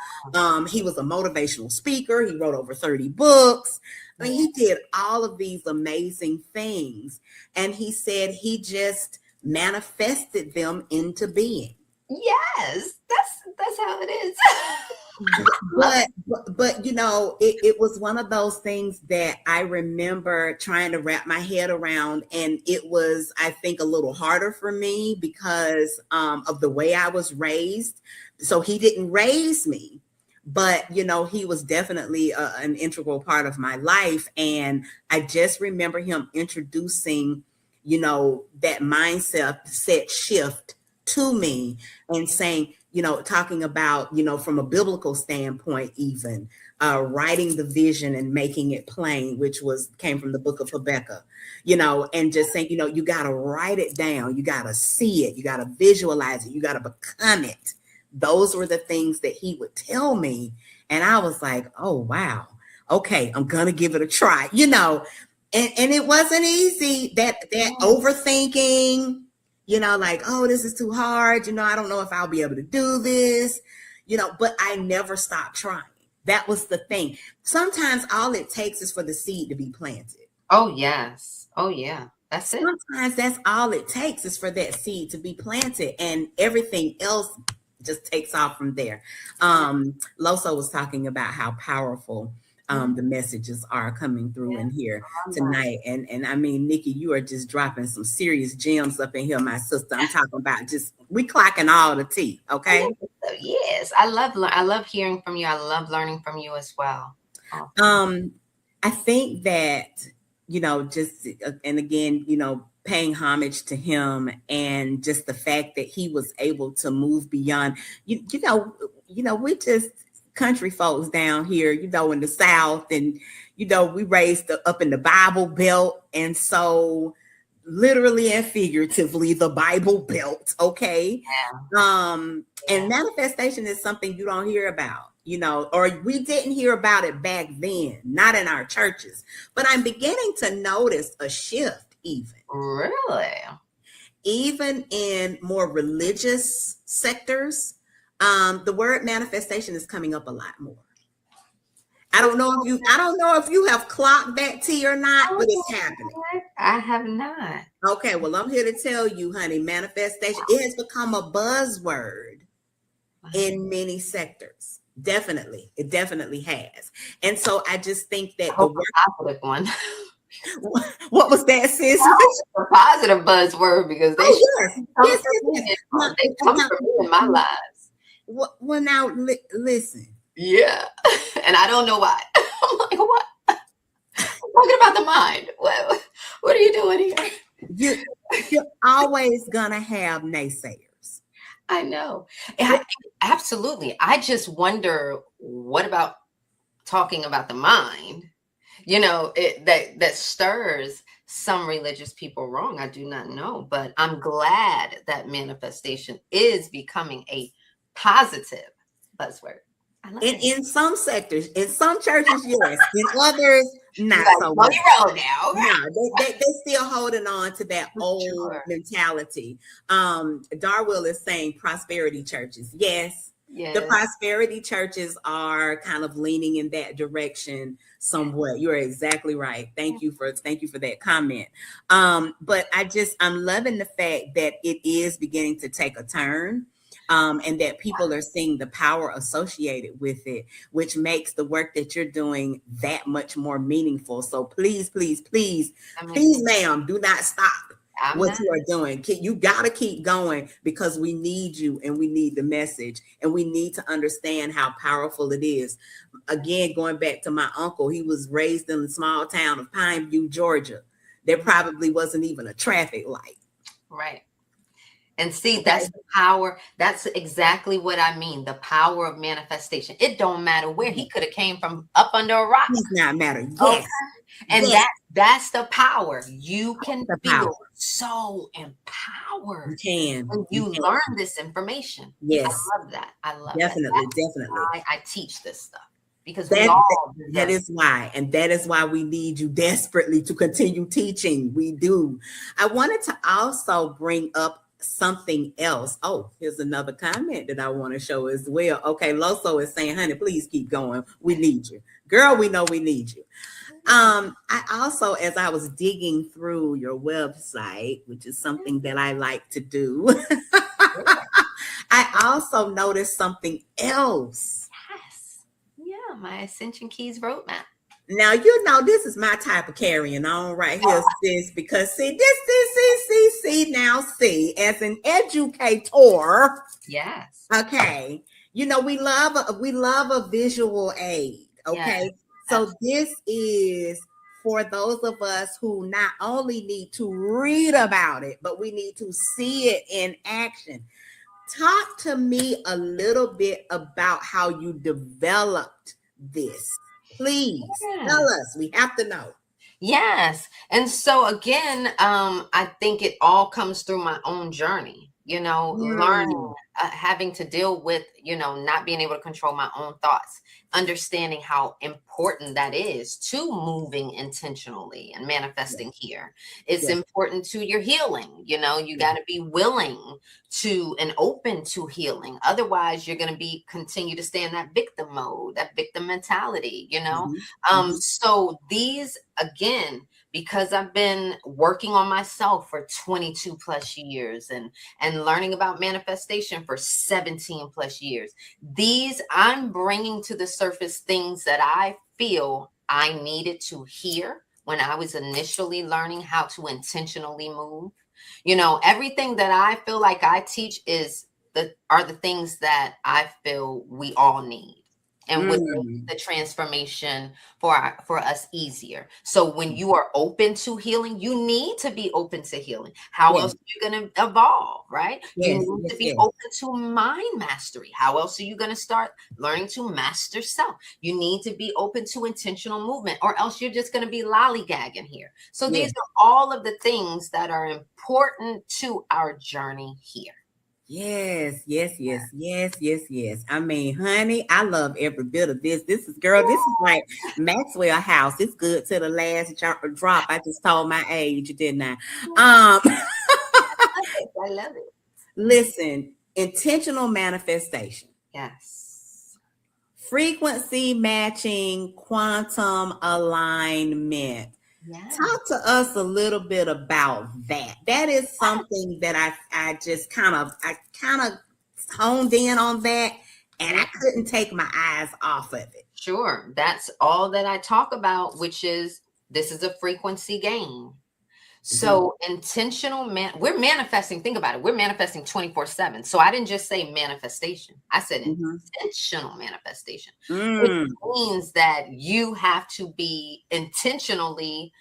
He was a motivational speaker. He wrote over 30 books. I mean, Yeah. he did all of these amazing things, and he said he just manifested them into being. Yes, that's how it is. Love it. But it was one of those things that I remember trying to wrap my head around, and it was, I think, a little harder for me because of the way I was raised. So he didn't raise me, but he was definitely an integral part of my life, and I just remember him introducing that mindset set shift to me, and saying, talking about, from a biblical standpoint, even writing the vision and making it plain, which came from the book of Habakkuk, and just saying, you got to write it down, you got to see it, you got to visualize it, you got to become it. Those were the things that he would tell me. And I was like, oh, wow. Okay, I'm going to give it a try, and it wasn't easy, that overthinking, like, oh, this is too hard. I don't know if I'll be able to do this, but I never stopped trying. That was the thing. Sometimes all it takes is for the seed to be planted. Oh yes. Oh yeah. That's it. Sometimes that's all it takes is for that seed to be planted, and everything else just takes off from there. Loso was talking about how powerful the messages are coming through in here tonight. And I mean, Nikki, you are just dropping some serious gems up in here, my sister. I'm talking about we clocking all the tea, okay? Yes, I love hearing from you. I love learning from you as well. I think that, and again, paying homage to him, and just the fact that he was able to move beyond, we just country folks down here, in the South, and, we raised up in the Bible Belt. And so literally and figuratively, the Bible Belt. Okay. And manifestation is something you don't hear about, or we didn't hear about it back then, not in our churches, but I'm beginning to notice a shift even in more religious sectors. The word manifestation is coming up a lot more. I don't know if you have clocked that tea or not, but it's happening. I have not. Okay, well, I'm here to tell you, honey, manifestation, it has become a buzzword in many sectors. Definitely. It definitely has. And so I just think that the positive one. What was that, sis? A positive buzzword, because they come from me in my lives. Well, now listen. Yeah, and I don't know why. I'm like, what? I'm talking about the mind. What are you doing here? You're always gonna have naysayers. I know. Absolutely. I just wonder, what about talking about the mind? That stirs some religious people wrong. I do not know, but I'm glad that manifestation is becoming a positive buzzword. In some sectors, in some churches, yes. In others, Not Like, so slow much. your roll now. No, they still holding on to that old Sure. mentality. Darwell is saying prosperity churches. Yes, the Yes. prosperity churches are kind of leaning in that direction somewhat. You're exactly right. Thank you for that comment. But I'm loving the fact that it is beginning to take a turn. And that people are seeing the power associated with it, which makes the work that you're doing that much more meaningful. So please, please, please, please, ma'am, do not stop what you are doing. You got to keep going, because we need you and we need the message, and we need to understand how powerful it is. Again, going back to my uncle, he was raised in the small town of Pineview, Georgia. There probably wasn't even a traffic light. Right. And see, that's the power. That's exactly what I mean. The power of manifestation. It don't matter where he could have came from, up under a rock. Does not matter. Yes. Okay. And yes. that's the power. You can the feel power. So empowered. You can. When you learn this information. Yes. I love that. I love definitely, that. Definitely. I teach this stuff. Because that is why. And that is why we need you desperately to continue teaching. We do. I wanted to also bring up something else. Oh, here's another comment that I want to show as well. Okay, Loso is saying, honey, please keep going. We need you. Girl, we know we need you. I also, as I was digging through your website, which is something that I like to do, I also noticed something else. Yeah, my Ascension Keys roadmap. Now, this is my type of carrying on right here, sis, because see, as an educator. Yes. Okay. We love a visual aid. Okay. Yes, so this is for those of us who not only need to read about it, but we need to see it in action. Talk to me a little bit about how you developed this. Please tell us. We have to know. Yes. And so again, I think it all comes through my own journey, learning, having to deal with, not being able to control my own thoughts, understanding how important that is to moving intentionally and manifesting here. It's important to your healing. You got to be willing to and open to healing. Otherwise, you're going to continue to stay in that victim mode, that victim mentality, So these, again, because I've been working on myself for 22 plus years and learning about manifestation for 17 plus years, I'm bringing to the surface things that I feel I needed to hear when I was initially learning how to intentionally move. Everything that I feel like I teach are the things that I feel we all need. And would make the transformation for us easier. So when you are open to healing, you need to be open to healing. How else are you going to evolve, right? You need to be open to mind mastery. How else are you going to start learning to master self? You need to be open to intentional movement, or else you're just going to be lollygagging here. So these are all of the things that are important to our journey here. Yes. I mean, honey, I love every bit of this. This is like Maxwell House. It's good to the last drop. I just told my age, didn't I? I love it. Listen, intentional manifestation. Yes. Frequency matching, quantum alignment. Yes. Talk to us a little bit about that. That is something that I just kind of honed in on that, and I couldn't take my eyes off of it. Sure. That's all that I talk about, which is this is a frequency game. So intentional we're manifesting. Think about it. We're manifesting 24/7. So I didn't just say manifestation. I said intentional manifestation, which means that you have to be intentionally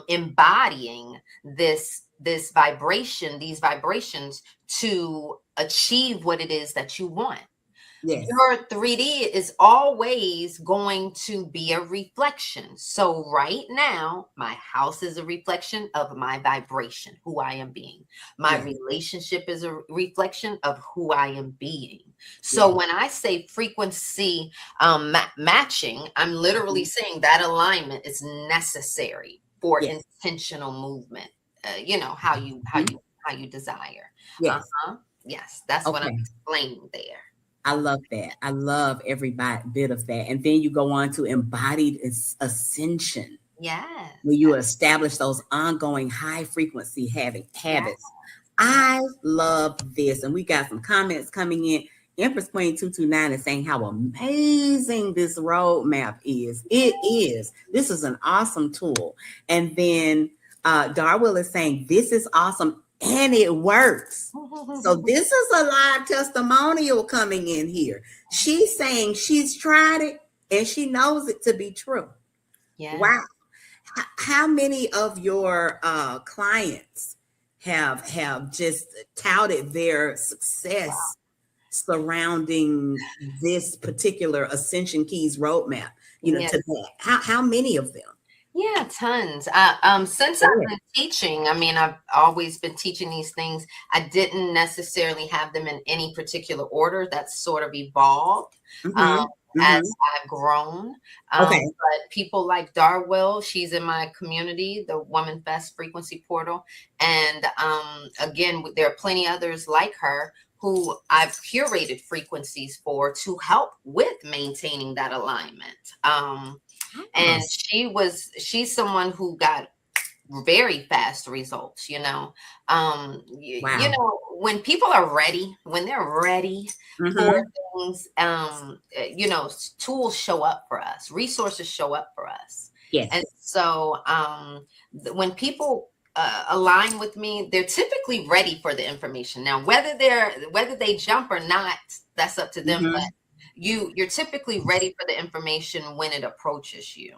embodying this vibration, these vibrations to achieve what it is that you want. Yes. Your 3D is always going to be a reflection. So right now, my house is a reflection of my vibration, who I am being. My relationship is a reflection of who I am being. So when I say frequency matching, I'm literally saying that alignment is necessary for intentional movement. How you desire. Yes. Yes, that's what I'm explaining there. I love that. I love every bit of that. And then you go on to embodied ascension. Yes. Where you establish those ongoing high frequency habits. Yes. I love this. And we got some comments coming in. Empress Queen 229 is saying how amazing this roadmap is. It is. This is an awesome tool. And then Darwell is saying this is awesome and it works. So this is a live testimonial coming in here. She's saying she's tried it and she knows it to be true. Yeah. Wow. How many of your clients have just touted their success surrounding this particular Ascension Keys roadmap? To that. How many of them? Yeah, tons. Since I've been teaching, I've always been teaching these things. I didn't necessarily have them in any particular order. That's sort of evolved as I've grown. But people like Darwell, she's in my community, the Woman Fest Frequency Portal. And again, there are plenty others like her who I've curated frequencies for to help with maintaining that alignment. And she's someone who got very fast results, when people are ready, when they're ready for things, tools show up for us, resources show up for us. Yes. And so when people align with me, they're typically ready for the information. Now, whether they jump or not, that's up to them. But you're typically ready for the information when it approaches you.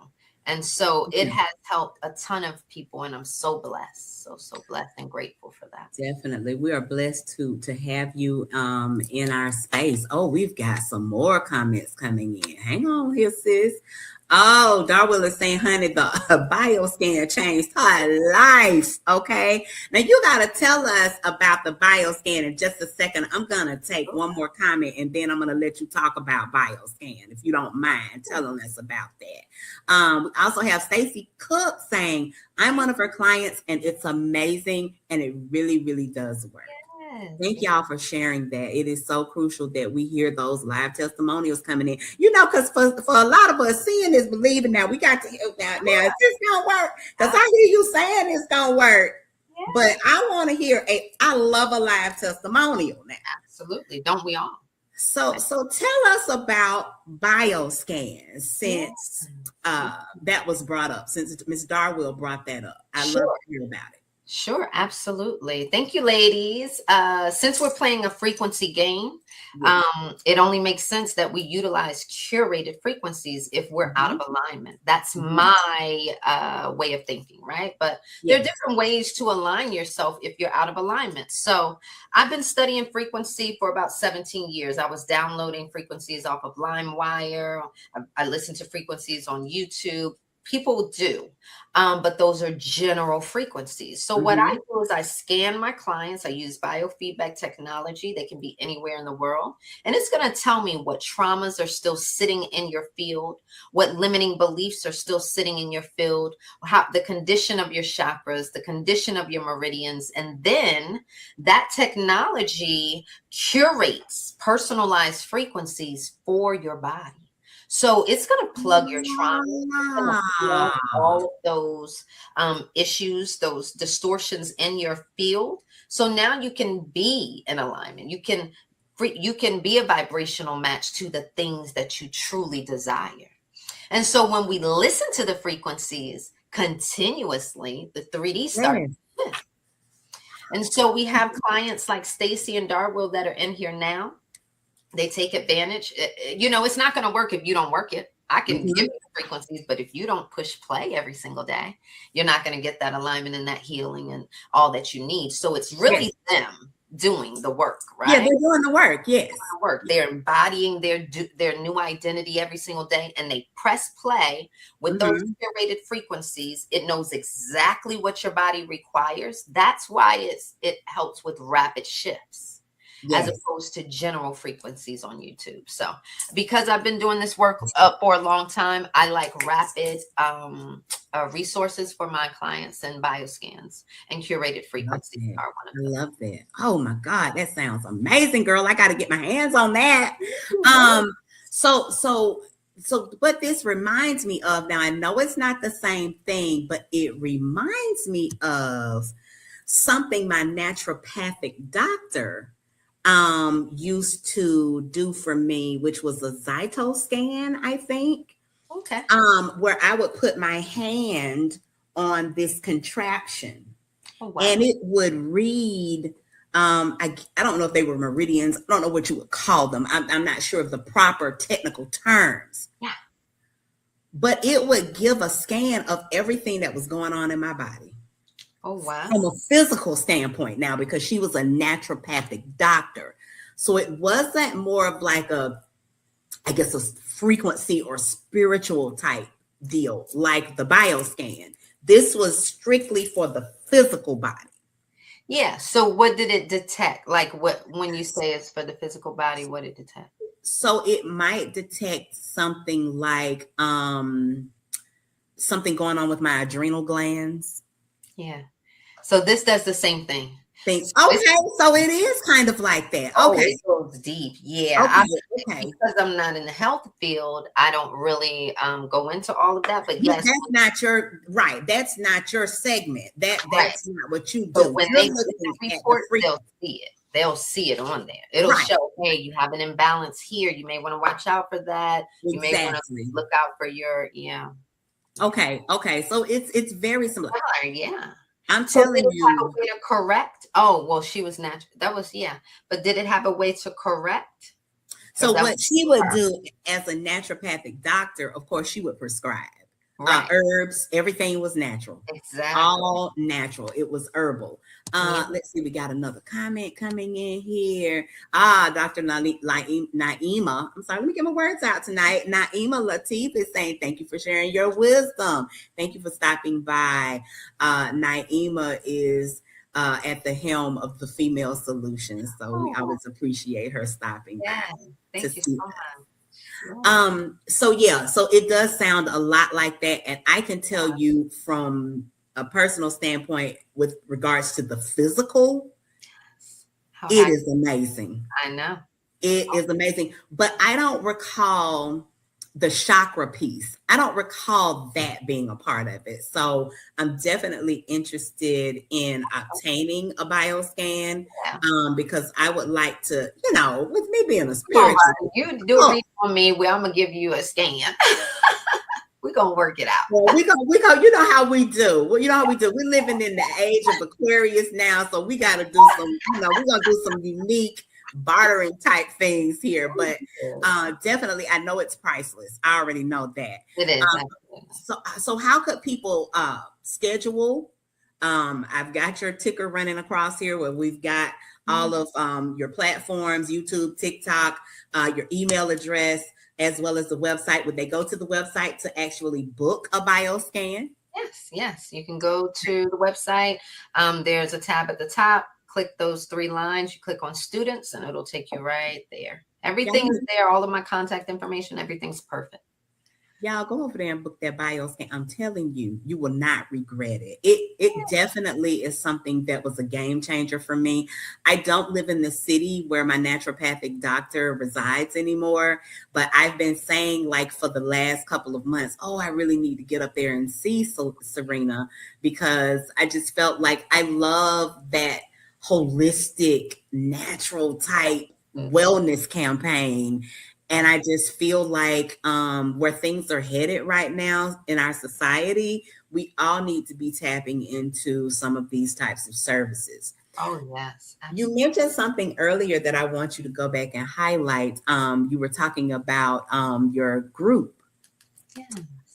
And so it has helped a ton of people, and I'm so blessed, so blessed and grateful for that. Definitely. We are blessed to have you in our space. Oh, we've got some more comments coming in. Hang on here, sis. Oh, Darwell is saying, honey, the bioscan changed her life. Okay. Now you got to tell us about the bioscan in just a second. I'm going to take one more comment and then I'm going to let you talk about bioscan, if you don't mind telling us about that. We also have Stacy Cook saying, I'm one of her clients and it's amazing. And it really, really does work. Thank y'all for sharing that. It is so crucial that we hear those live testimonials coming in. Because for a lot of us, seeing is believing. Now we got to hear that. Now is this gonna work? Because I hear you saying it's gonna work, but I want to hear I love a live testimonial now. Absolutely, don't we all? So tell us about bioscans since that was brought up. Since Ms. Darwell brought that up, I love to hear about it. Sure, absolutely. Thank you, ladies. Since we're playing a frequency game, it only makes sense that we utilize curated frequencies if we're out of alignment. That's my way of thinking, right? But there are different ways to align yourself if you're out of alignment. So I've been studying frequency for about 17 years. I was downloading frequencies off of LimeWire. I listened to frequencies on YouTube. People do, but those are general frequencies. So what I do is I scan my clients. I use biofeedback technology. They can be anywhere in the world. And it's going to tell me what traumas are still sitting in your field, what limiting beliefs are still sitting in your field, how the condition of your chakras, the condition of your meridians. And then that technology curates personalized frequencies for your body. So it's going to plug your trauma, plug all of those issues, those distortions in your field. So now you can be in alignment. You can be a vibrational match to the things that you truly desire. And so when we listen to the frequencies continuously, the 3D starts. And so we have clients like Stacy and Darwell that are in here now. They take advantage. It's not going to work if you don't work it. I can give you the frequencies, but if you don't push play every single day, you're not going to get that alignment and that healing and all that you need. So it's really them doing the work, right? Yeah, they're doing the work. Yes. They're embodying their new identity every single day, and they press play with those curated frequencies. It knows exactly what your body requires. That's why it helps with rapid shifts. as Yes. opposed to general frequencies on YouTube. So because I've been doing this work for a long time, I like rapid resources for my clients, and bioscans and curated Love frequencies that. are one of I them. love that. Oh my God, that sounds amazing, girl. I got to get my hands on that. Mhm. So what this reminds me of, now I know it's not the same thing, but it reminds me of something my naturopathic doctor used to do for me, which was a Zyto scan, I think, Okay. where I would put my hand on this contraption Oh, wow. and it would read. I don't know if they were meridians. I don't know what you would call them. I'm not sure of the proper technical terms. Yeah. But it would give a scan of everything that was going on in my body Oh, wow. from a physical standpoint now, because she was a naturopathic doctor. So it wasn't more of like I guess, a frequency or spiritual type deal like the bioscan. This was strictly for the physical body. Yeah. So what did it detect? Like, what, when you say it's for the physical body, what did it detect? So it might detect something like something going on with my adrenal glands. Yeah. So this does the same thing. Think, So it's, okay, so it is kind of like that. oh, Okay. it goes deep. Yeah. Okay. Because I'm not in the health field, I don't really go into all of that. But yes, That's not your right. That's not your segment. right. That's not what you But do. when You're they do the looking at the reports, they'll see it. They'll see it on there. It'll right. show, hey, you have an imbalance here. You may want to watch out for that. You may want to Exactly. look out for your, yeah. Okay. So it's very similar. Yeah. I'm So telling did it have a you. way to correct? Oh, well, she was natural. That was, yeah. But did it have a way to correct? So That what was she would her. do as a naturopathic doctor, of course, she would prescribe Right. herbs. Everything was natural, Exactly. all natural. It was herbal. Yeah. Let's see, we got another comment coming in here. Dr. Naima. I'm sorry, let me get my words out tonight. Naima Latif is saying, thank you for sharing your wisdom. Thank you for stopping by. Naima is at the helm of the Female Solutions. So we always appreciate her stopping Yeah. by. Thank you so much. So it does sound a lot like that. And I can tell you from a personal standpoint with regards to the physical, it is amazing. I know. It is amazing. But I don't recall the chakra piece. I don't recall that being a part of it. So I'm definitely interested in obtaining a bioscan because I would like to, with me being a spiritual. You do a read on me where I'm going to give you a scan. We're going to work it out. Well, we go, you know how we do. Well, you know how we do. We're living in the age of Aquarius now. So we got to do some, we're going to do some unique bartering type things here, but definitely I know it's priceless. I already know that. It is. So how could people schedule? I've got your ticker running across here where we've got all of your platforms, YouTube, TikTok, your email address, as well as the website. Would they go to the website to actually book a bioscan? Yes. You can go to the website. There's a tab at the top. Click those 3 lines. You click on students and it'll take you right there. Everything is there. All of my contact information, everything's perfect. Y'all go over there and book that bioscan. I'm telling you, you will not regret it. It definitely is something that was a game changer for me. I don't live in the city where my naturopathic doctor resides anymore, but I've been saying like for the last couple of months, I really need to get up there and see Serena because I just felt like I love that holistic, natural type wellness campaign. And I just feel like where things are headed right now in our society, we all need to be tapping into some of these types of services. Oh, yes. Absolutely. You mentioned something earlier that I want you to go back and highlight. You were talking about your group. Yes.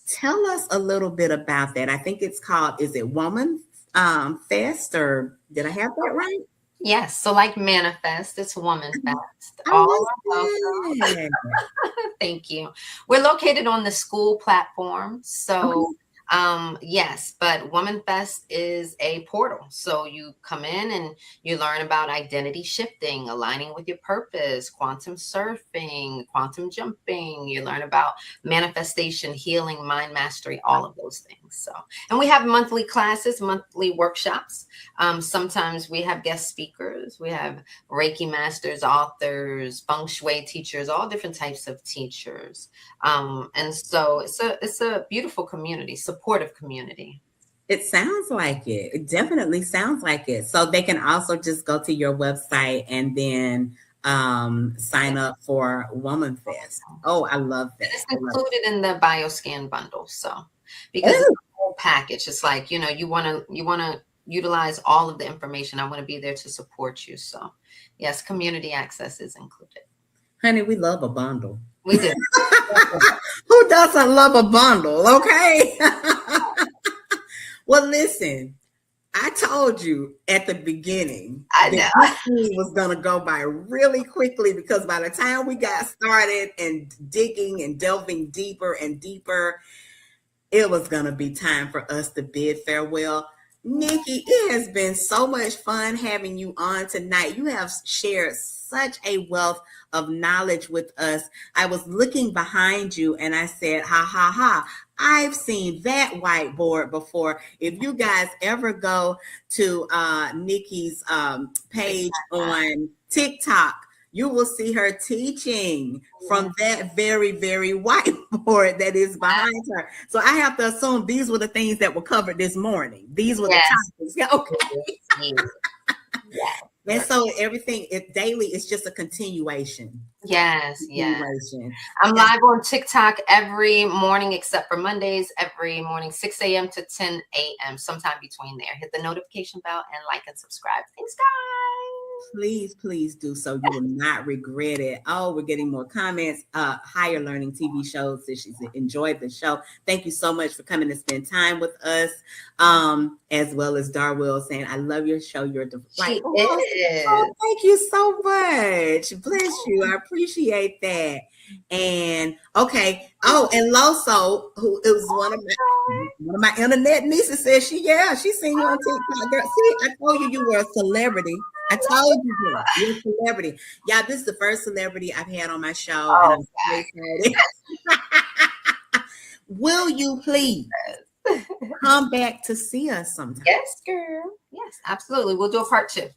Tell us a little bit about that. I think it's called, is it Woman Fest, or did I have that right? Yes. So like Manifest, it's Woman Fest. Thank you. We're located on the school platform. So Yes, but Woman Fest is a portal. So you come in and you learn about identity shifting, aligning with your purpose, quantum surfing, quantum jumping. You learn about manifestation, healing, mind mastery, all of those things. So, and we have monthly classes, monthly workshops. Sometimes we have guest speakers. We have Reiki masters, authors, feng shui teachers, all different types of teachers. And so it's a beautiful community, supportive community. It sounds like it. It definitely sounds like it. So they can also just go to your website and then sign up for Woman Fest. Oh, I love that. It's included in the BioScan bundle. So because it's a whole package, it's like, you want to utilize all of the information. I want to be there to support you. So yes, community access is included. Honey, we love a bundle. We do. Who doesn't love a bundle? Okay. Well, listen, I told you at the beginning that this was going to go by really quickly, because by the time we got started and digging and delving deeper and deeper, it was going to be time for us to bid farewell. Nikki, it has been so much fun having you on tonight. You have shared such a wealth of knowledge with us. I was looking behind you and I said, ha, ha, ha. I've seen that whiteboard before. If you guys ever go to Nikki's page on TikTok, you will see her teaching from that very, very whiteboard that is behind her. So I have to assume these were the things that were covered this morning. These were the topics. Okay. Yes. And so everything daily is just a continuation. Yes. I'm live on TikTok every morning except for Mondays, every morning, 6 a.m. to 10 a.m. Sometime between there. Hit the notification bell and like and subscribe. Thanks, guys. Please do so. You will not regret it. Oh, we're getting more comments. Higher Learning TV shows. She's enjoyed the show. Thank you so much for coming to spend time with us. As well as Darwell saying, I love your show. You're delightful. Oh, thank you so much. Bless you. I appreciate that. And okay. Oh, and Loso, who it was one of my internet nieces, said she's seen you on TikTok. Girl, see, I told you were a celebrity. I told you you're a celebrity. Yeah, this is the first celebrity I've had on my show. And I'm so excited. Will you please come back to see us sometime? Yes, girl. Yes, absolutely. We'll do a part 2.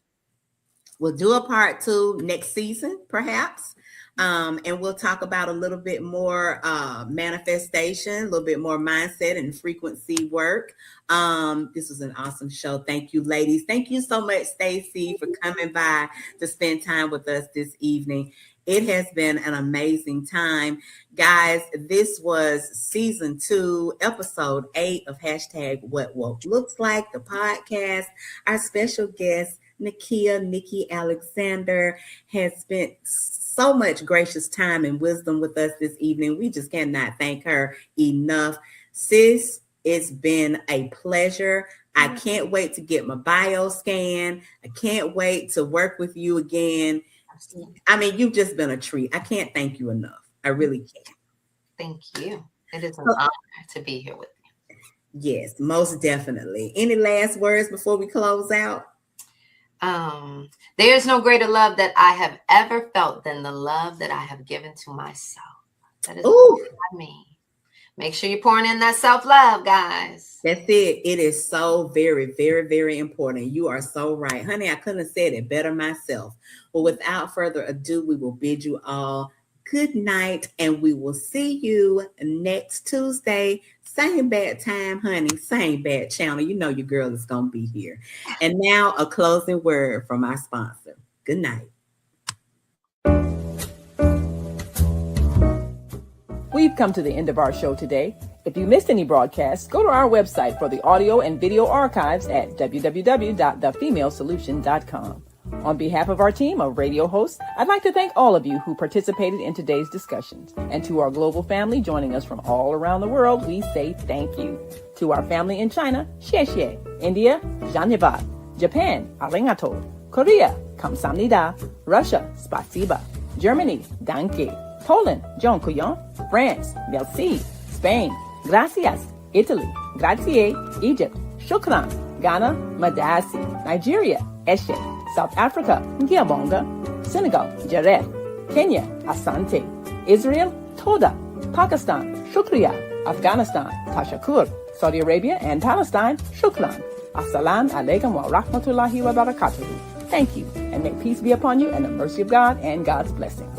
We'll do a part 2 next season, perhaps. And we'll talk about a little bit more manifestation, a little bit more mindset and frequency work. This was an awesome show. Thank you, ladies. Thank you so much, Stacy, for coming by to spend time with us this evening. It has been an amazing time. Guys, this was season 2, episode 8 of #What Woke Looks Like, the podcast. Our special guest, Nikki Alexander, has spent so much gracious time and wisdom with us this evening. We just cannot thank her enough. Sis, it's been a pleasure. I can't wait to get my bio scan. I can't wait to work with you again. I mean, you've just been a treat. I can't thank you enough. I really can't. Thank you. It is an honor to be here with you. Yes, most definitely. Any last words before we close out? There's no greater love that I have ever felt than the love that I have given to myself. That is what I mean. Make sure you're pouring in that self-love, guys. That's it. It is so very, very, very important. You are so right. Honey, I couldn't have said it better myself. Well, without further ado, we will bid you all good night, and we will see you next Tuesday. Same bad time, honey. Same bad channel. You know your girl is going to be here. And now a closing word from our sponsor. Good night. We've come to the end of our show today. If you missed any broadcasts, go to our website for the audio and video archives at www.thefemalesolution.com. On behalf of our team of radio hosts, I'd like to thank all of you who participated in today's discussions. And to our global family joining us from all around the world, we say thank you. To our family in China, xie xie. India, Dhanyavad. Japan, arigato. Korea, kamsamnida. Russia, spasiba. Germany, danke. Poland, dziękuję. France, merci. Spain, gracias. Italy, grazie. Egypt, shukran. Ghana, madasi. Nigeria, eshe. South Africa, ngiyabonga. Senegal, jareh. Kenya, asante. Israel, toda. Pakistan, shukriya. Afghanistan, tashakur. Saudi Arabia and Palestine, shukran. Assalamu alaikum wa rahmatullahi wa barakatuhu. Thank you, and may peace be upon you and the mercy of God and God's blessings.